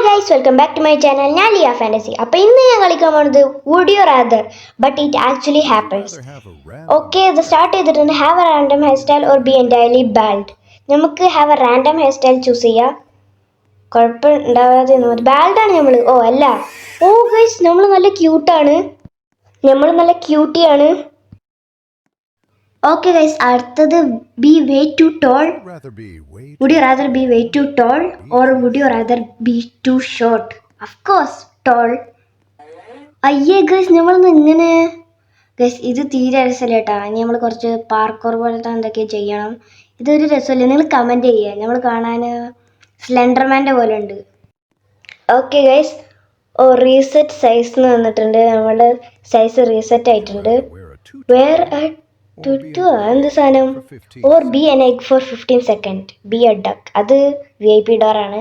Guys welcome back to my channel ഞാൻ Liya fantasy. അപ്പോൾ ഇന്ന് ഞാൻ കളിക്കാൻ പോകുന്നത് would you rather but it actually happens. Okay, ഇത് സ്റ്റാർട്ട് ചെയ്തിട്ടുണ്ട്. Have a random hair style or be entirely bald. നമുക്ക് have a random hair style choose ചെയ്യാം. കുഴപ്പമുണ്ടാവാതെ ബാൽഡാണ് നമ്മൾ. ഓ അല്ല, ഓ ഗൈസ് നമ്മൾ നല്ല ക്യൂട്ടാണ്, നമ്മൾ നല്ല ക്യൂട്ടിയാണ്. Okay guys, അടുത്തത് be way too tall. Would you rather be way too tall or would you rather be too short? Of course, tall. അയ്യേ ഗൈസ്, നമ്മളൊന്ന് ഇങ്ങനെ ഗൈസ് ഇത് തീരെ രസമല്ല കേട്ടാ. ഇനി നമ്മൾ കുറച്ച് പാർക്കോർ പോലത്തെ എന്തൊക്കെ ചെയ്യണം. ഇതൊരു രസമല്ല, നിങ്ങൾ കമൻറ്റ് ചെയ്യുക. നമ്മൾ കാണാൻ സ്ലെൻഡർമാൻ്റെ പോലെ ഉണ്ട്. Okay guys, oh reset size എന്ന് വന്നിട്ടുണ്ട്. നമ്മളുടെ സൈസ് റീസെറ്റ് ആയിട്ടുണ്ട്. വേർ എന്ത് സാധനം? Or be an egg for 15 second, be a duck. അത് VIP ഡോറാണ്,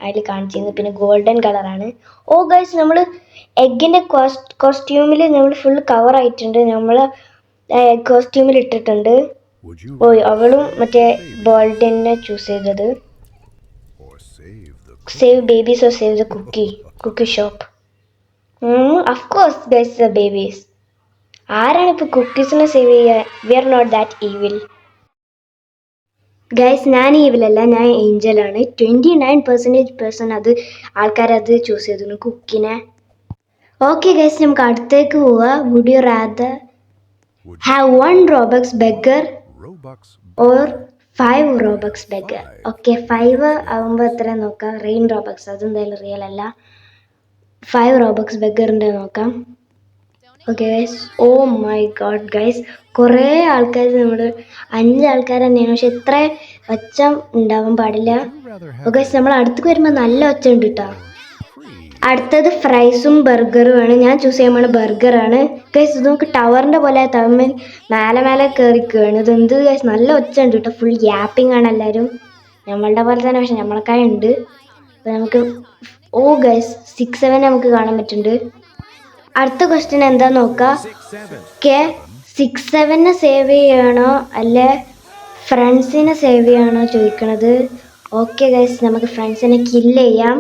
അതിൽ കാണിച്ചിരുന്നത്. പിന്നെ ഗോൾഡൻ കളറാണ്. ഓ ഗൈസ്, നമ്മൾ എഗ്ഗിൻ്റെ കോസ്റ്റ്യൂമിൽ നമ്മൾ ഫുൾ കവർ ആയിട്ടുണ്ട്. നമ്മൾ കോസ്റ്റ്യൂമിൽ ഇട്ടിട്ടുണ്ട്. ഓ അവളും മറ്റേ ബോൾഡിനെ ചൂസ് ചെയ്തത്. Save babies or save the cookie shop. Of course guys, the babies. ആരാണ് ഇപ്പോൾ കുക്കീസിനെ സേവ് ചെയ്യുക? We are not that evil guys. ഞാൻ ഈവിലല്ല, ഞാൻ ഏഞ്ചലാണ്. 29% അത് ആൾക്കാരത് ചൂസ് ചെയ്തിരുന്നു, കുക്കിനെ. ഓക്കെ ഗൈസ്, നമുക്ക് അടുത്തേക്ക് പോവുക. Would you rather have 1 Robux beggar or 5 Robux beggar? Okay, 5 ആകുമ്പോൾ എത്ര നോക്കാം. റെയിൻ റോബക്സ്, അതെന്തായാലും റിയൽ അല്ല. 5 റോബക്സ് ബെഗറിൻ്റെ നോക്കാം. Okay guys, oh my god guys, കുറേ ആൾക്കാർ, നമ്മൾ 5 ആൾക്കാർ തന്നെയാണ്. പക്ഷെ ഇത്ര ഒച്ച ഉണ്ടാവാൻ പാടില്ല. ഓക്കെ, നമ്മൾ അടുത്തേക്ക് വരുമ്പോൾ നല്ല ഒച്ച ഉണ്ട് കേട്ടോ. അടുത്തത് ഫ്രൈസും ബർഗറുമാണ്. ഞാൻ ചൂസ് ചെയ്യുമ്പോൾ ബർഗറാണ് ഗൈസ്. ഇത് നമുക്ക് ടവറിൻ്റെ പോലെ തമ്മിൽ മേലെ കയറിക്കുകയാണ്. ഇതെന്ത് ഗൈസ്, നല്ല ഒച്ച ഉണ്ട് കേട്ടോ. ഫുൾ യാപ്പിംഗ് ആണ് എല്ലാവരും, നമ്മളുടെ പോലെ തന്നെ. പക്ഷെ നമ്മളൊക്കെ ഉണ്ട്. അപ്പോൾ നമുക്ക് ഓ ഗൈസ് 6-7 നമുക്ക് കാണാൻ പറ്റുന്നുണ്ട്. അടുത്ത ക്വസ്റ്റ്യൻ എന്താ നോക്കാം. ഓക്കെ, 6-7 സേവ് ചെയ്യണോ അല്ലെ ഫ്രണ്ട്സിനെ സേവ് ചെയ്യണോ ചോദിക്കണത്. ഓക്കെ ഗൈസ്, നമുക്ക് ഫ്രണ്ട്സിനെ കില്ല് ചെയ്യാം.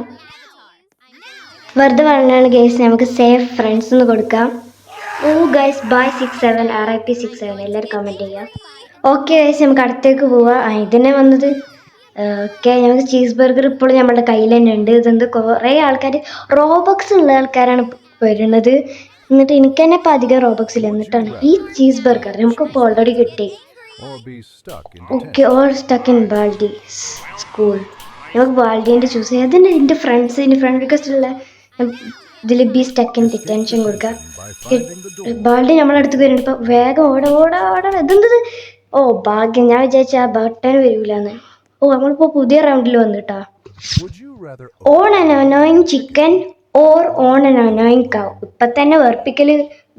വെറുതെ പറഞ്ഞാണ് ഗൈസ്, നമുക്ക് സേവ് ഫ്രണ്ട്സ് എന്ന് കൊടുക്കാം. ഓ ഗൈസ്, ബൈ 6-7, RIP 6-7. എല്ലാവരും കമൻറ്റ് ചെയ്യാം. ഓക്കെ ഗൈസ്, നമുക്ക് അടുത്തേക്ക് പോവാം. ഇതന്നെ വന്നത്. ഓക്കെ, നമുക്ക് ചീസ് ബർഗർ ഇപ്പോഴും നമ്മുടെ കയ്യിൽ തന്നെ ഉണ്ട്. ഇതെന്ത് കുറേ ആൾക്കാർ റോബക്സ് ഉള്ള ആൾക്കാരാണ് വരുന്നത്. എന്നിട്ട് എനിക്ക് തന്നെ ഇപ്പം അധികം റോബക്സ് ഇല്ല. എന്നിട്ടാണ് ഈ ചീസ് ബർഗർ നമുക്കിപ്പോൾ ഓൾറെഡി കിട്ടി. Okay, all stuck in baldy school. നമുക്ക് ബാൽഡീൻ്റെ ചൂസ് ചെയ്യാം. അതിൻ്റെ എൻ്റെ ഫ്രണ്ട് റിക്വസ്റ്റ് ഉള്ള ഇതിൽ ബി സ്റ്റക്ക് ഇൻ ഡിറ്റൻഷൻ കൊടുക്കുക. ബാൽഡി നമ്മളടുത്ത് വരുന്നുണ്ട്. ഇപ്പം വേഗം ഓടാ. ഇതെന്തത്? ഓ ഭാഗ്യം, ഞാൻ വിചാരിച്ച ആ ബട്ടൺ വരില്ലാന്ന്. ഓ നമ്മളിപ്പോൾ പുതിയ റൗണ്ടിൽ വന്നിട്ടാ. Own an annoying chicken or own an annoying cow. ഇപ്പം തന്നെ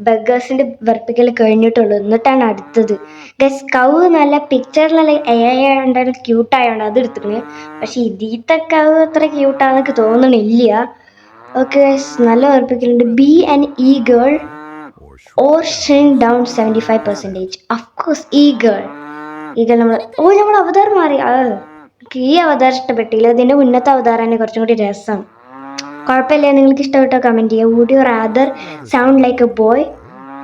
ബർഗേഴ്സിൻ്റെ വെറുപ്പിക്കൽ കഴിഞ്ഞിട്ടുള്ളൂ. എന്നിട്ടാണ് അടുത്തത് ഗസ്. കൗ നല്ല പിക്ചറിലുള്ള ഉണ്ടായത്, ക്യൂട്ടായോണ്ട് അത് എടുത്തിട്ടുണ്ട്. പക്ഷെ ഇതിത്തെ കൗ അത്ര ക്യൂട്ടാന്നൊക്കെ തോന്നണില്ല. ഓക്കെ, നല്ല വെറുപ്പിക്കലുണ്ട്. ബി ആൻ ഈ girl or shrink down 75%. Of course ഈ ഗേൾ നമ്മൾ അവതാരം മാറി. ഈ അവതാരം ഇഷ്ടപ്പെട്ടില്ല. അതിൻ്റെ മുന്നത്തെ അവതാരമാണ് കുറച്ചും കൂടി രസം. കുഴപ്പമില്ല, നിങ്ങൾക്ക് ഇഷ്ടപ്പെട്ടോ കമൻറ്റ് ചെയ്യുക. Would you rather sound like a boy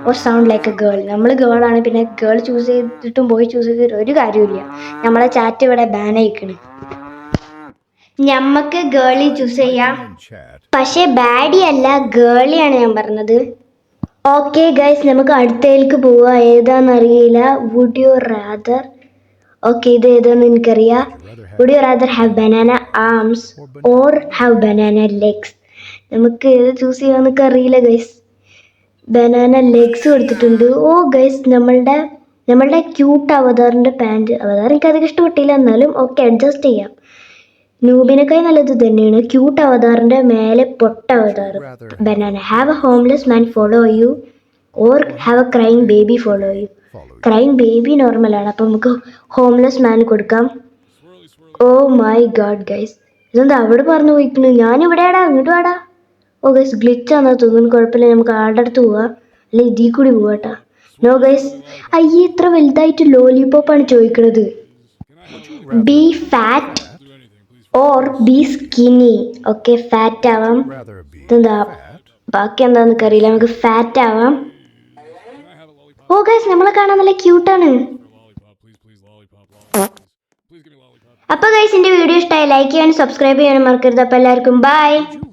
or sound like a girl? നമ്മൾ ഗേളാണ്. പിന്നെ ഗേൾ ചൂസ് ചെയ്തിട്ടും ബോയ് ചൂസ് ചെയ്തിട്ടും ഒരു കാര്യമില്ല. നമ്മളെ ചാറ്റ് ഇവിടെ ബാൻ ആയിക്കണ്. ഞമ്മക്ക് ഗേളി ചൂസ് ചെയ്യാം, പക്ഷേ ബാഡി അല്ല, ഗേളിയാണ് ഞാൻ പറഞ്ഞത്. ഓക്കെ ഗൈസ്, നമുക്ക് അടുത്തതിലേക്ക് പോവാം. ഏതാണെന്നറിയില്ല. വുഡ് യു റാദർ, ഓക്കെ ഇത് ഏതാണെന്ന് എനിക്കറിയാം. Would you rather have banana arms or have banana legs? നമുക്ക് ഏത് ചൂസ് ചെയ്യാമെന്നൊക്കെ അറിയില്ല ഗൈസ്. ബനാന ലെഗ്സ് കൊടുത്തിട്ടുണ്ട്. ഓ ഗൈസ്, നമ്മളുടെ ക്യൂട്ട് അവതാറിൻ്റെ പാൻറ്. അവതാർ എനിക്ക് അധികം ഇഷ്ടപ്പെട്ടില്ല, എന്നാലും ഓക്കെ അഡ്ജസ്റ്റ് ചെയ്യാം. നൂബിനേക്കായി നല്ലത് തന്നെയാണ്. ക്യൂട്ട് അവതാറിൻ്റെ മേലെ പൊട്ട avatar banana. Have a homeless man follow you or have a crying baby follow you? Crying baby നോർമലാണ്, അപ്പം നമുക്ക് ഹോംലെസ് മാൻ കൊടുക്കാം. ഓ മൈ ഗോഡ് ഗൈസ്, ഇതെന്താ അവിടെ പറഞ്ഞു പോയിക്കുന്നു? ഞാനിവിടെയാടാ, ഇങ്ങോട്ട് വാടാ. ഓ ഗൈസ്, ഗ്ലിച്ചാണെന്നാ തോന്നുന്നു. കുഴപ്പമില്ല, നമുക്ക് ആളുടെ അടുത്ത് പോവാം, അല്ലെ ഇതിൽ കൂടി പോവാട്ടാ. നോ ഗൈസ്, അയ്യേ ഇത്ര വലുതായിട്ട് ലോലിപോപ്പാണ് ചോദിക്കണത്. B fat or B സ്കിനി. Okay, fat ആവാം. Rather be ഇതെന്താ fat. ബാക്കി എന്താന്ന് അറിയില്ല. നമുക്ക് ഫാറ്റ് ആവാം. Can I have a lollipop? Oh guys, നമ്മളെ കാണാൻ നല്ല ക്യൂട്ടാണ്. For a lollipop, please, please, lollipop, lollipop, please. Please give me a lollipop. അപ്പോൾ ഗൈസ്, എൻ്റെ വീഡിയോ ഇഷ്ടമായി ലൈക്ക് ചെയ്യാനും സബ്സ്ക്രൈബ് ചെയ്യാനും മറക്കരുത്. അപ്പോൾ എല്ലാവർക്കും ബൈ. Would you